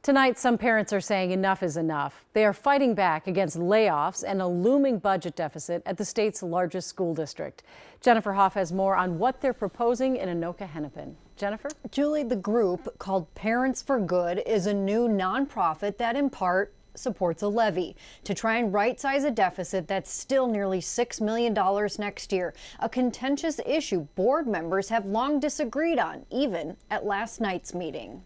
Tonight, some parents are saying enough is enough. They are fighting back against layoffs and a looming budget deficit at the state's largest school district. Jennifer Hoff has more on what they're proposing in Anoka-Hennepin. Jennifer? Julie, the group called Parents for Good is a new nonprofit that in part supports a levy to try and right-size a deficit that's still nearly $6 million next year. A contentious issue board members have long disagreed on, even at last night's meeting.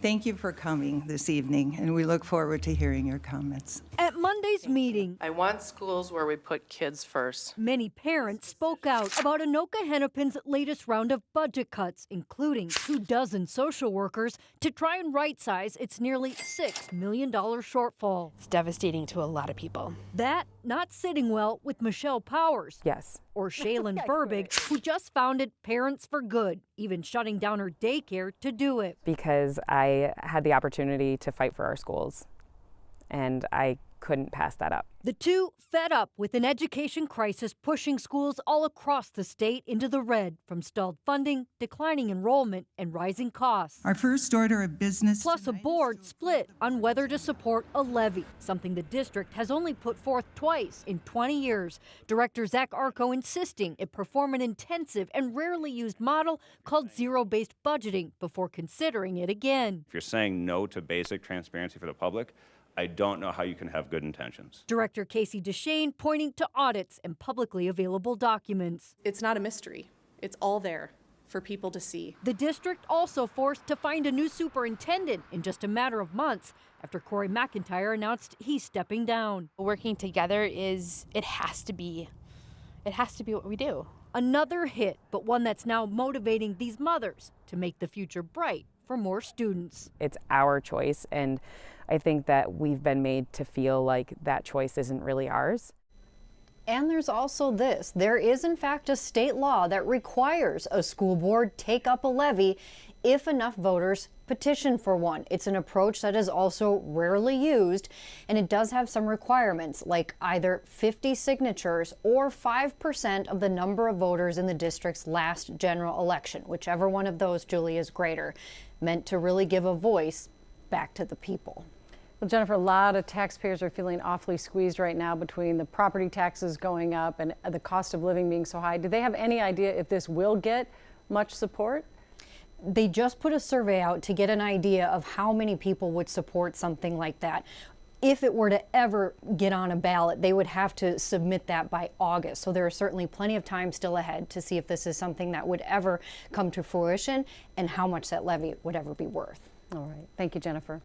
Thank you for coming this evening, and we look forward to hearing your comments. At Monday's meeting, I want schools where we put kids first. many parents spoke out about Anoka-Hennepin's latest round of budget cuts, including 24 social workers, to try and right-size its nearly $6 million shortfall. It's devastating to a lot of people. That not sitting well with Michelle Powers. Yes. Or Shaylin Burbig, who just founded Parents for Good, even shutting down her daycare to do it. Because I had the opportunity to fight for our schools, and I couldn't pass that up. The two fed up with an education crisis pushing schools all across the state into the red from stalled funding, declining enrollment, and rising costs. Our first order of business Plus a board split on whether to support a levy, something the district has only put forth twice in 20 years. Director Zach Arco insisting it perform an intensive and rarely used model called zero-based budgeting before considering it again. If you're saying no to basic transparency for the public, I don't know how you can have good intentions. Director Casey DeShane pointing to audits and publicly available documents. It's not a mystery. It's all there for people to see. The district also forced to find a new superintendent in just a matter of months after Corey McIntyre announced he's stepping down. Working together it has to be what we do. Another hit, but one that's now motivating these mothers to make the future bright for more students. It's our choice, and I think that we've been made to feel like that choice isn't really ours. And there's also this. There is, in fact, a state law that requires a school board take up a levy if enough voters petition for one. It's an approach that is also rarely used, and it does have some requirements, like either 50 signatures or 5% of the number of voters in the district's last general election, whichever one of those, Julie, is greater, meant to really give a voice back to the people. Well, Jennifer, a lot of taxpayers are feeling awfully squeezed right now between the property taxes going up and the cost of living being so high. Do they have any idea if this will get much support? They just put a survey out to get an idea of how many people would support something like that. If it were to ever get on a ballot, they would have to submit that by August. So there is certainly plenty of time still ahead to see if this is something that would ever come to fruition and how much that levy would ever be worth. All right. Thank you, Jennifer.